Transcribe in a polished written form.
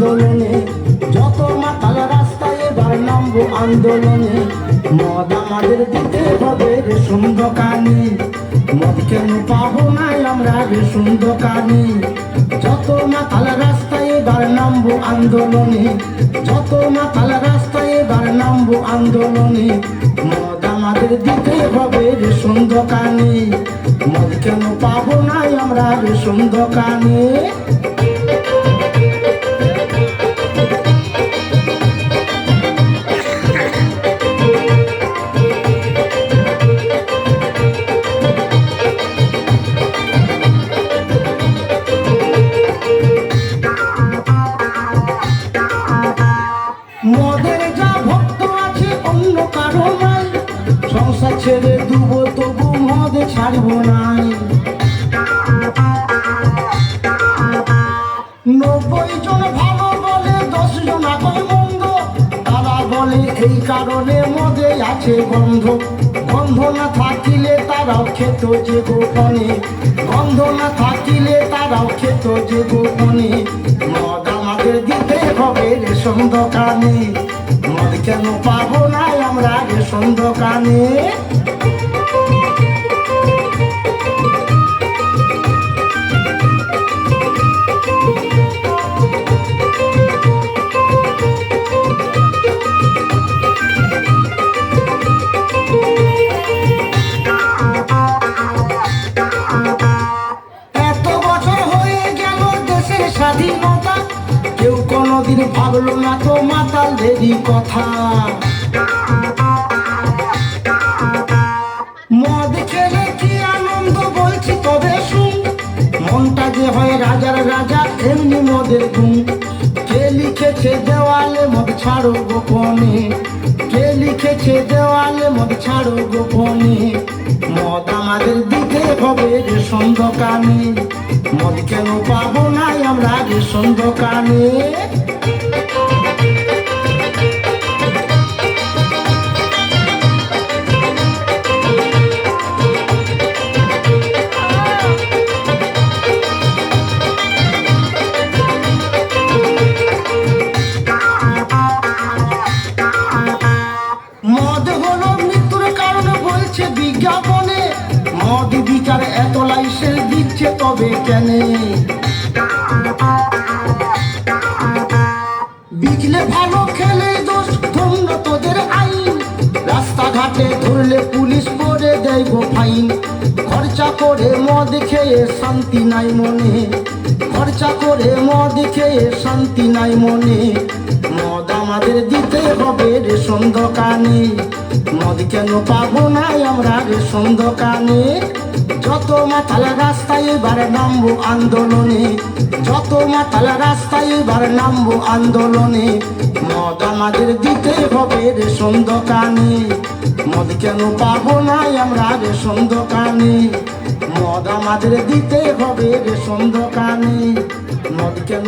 আন্দোলনে, যত মাতাল রাস্তায় এবার নামবো আন্দোলনে। মদ আমাদের দিতে হবে রেশন দোকানে, মদ কেন পাবো না আমরা রেশন দোকানে। যত মাতাল রাস্তায় এবার নামবো আন্দোলনে, যত মাতাল রাস্তায় এবার নামবো আন্দোলনে। মদ আমাদের দিতে হবে রেশন দোকানে, মদ কেন পাবো না আমরা রেশন দোকানে। মদের যা ভক্ত আছে অন্য কারো নাই, সংসার ছেড়ে দুবো তবু মদ ছাড়বো নাই। 90 জন ভালো বলে 10 জন আগল মন্দ, তারা বলে এই কারণে মদে আছে গন্ধ। গন্ধ না থাকিলে তারাও খেত যে গোপনে, গন্ধ না থাকিলে তারাও খেত যে গোপনে। মদ আমাদের দিতে হবে রেশন দোকানে, মদ কেন পাবো না আমরা রেশন দোকানে। স্বাধীনতা কেউ কোনদিন ভাবলো না তো মাতালদেরই কথা। মদ খেলে কি আনন্দ বলছি তবে শুন, মনটা যে হয় রাজার রাজা এমনি মদের গুণ। কে লিখেছে দেওয়ালে মদ ছাড়ো গোপনে, কে লিখেছে দেওয়ালে মদ ছাড়ো গোপনে। মদ আমাদের দিতে হবে রেশন দোকানে, মদ কেন পাবো না আমরা রেশন দোকানে। মদ হলো মৃত্যুর কারণ বলছে বিজ্ঞাপনে, মদ বিচার এত লাইসেন্স দিচ্ছে তবে কেন? বিকলে ভালো খেলে দোষ ধন্য তোদের আইন, রাস্তাঘাটে ধরলে পুলিশ করে দেয় গো ফাইন। খরচা করে মদ খেয়ে শান্তি নাই মনে, খরচা করে মদ খেয়ে শান্তি নাই মনে। মদ আমাদের দিতে হবে রেশন দোকানে, মদ কেন পাবো না আমরা রেশন দোকানে। যত মাতাল রাস্তায় এবার নামবো আন্দোলনে, যত মাতাল রাস্তায় এবার নামবো আন্দোলনে। মদ আমাদের দিতে হবে রেশন দোকানে, মদ কেন পাবো না আমরা রেশন দোকানে। মদ আমাদের দিতে হবে রেশন দোকানে, মদ কেন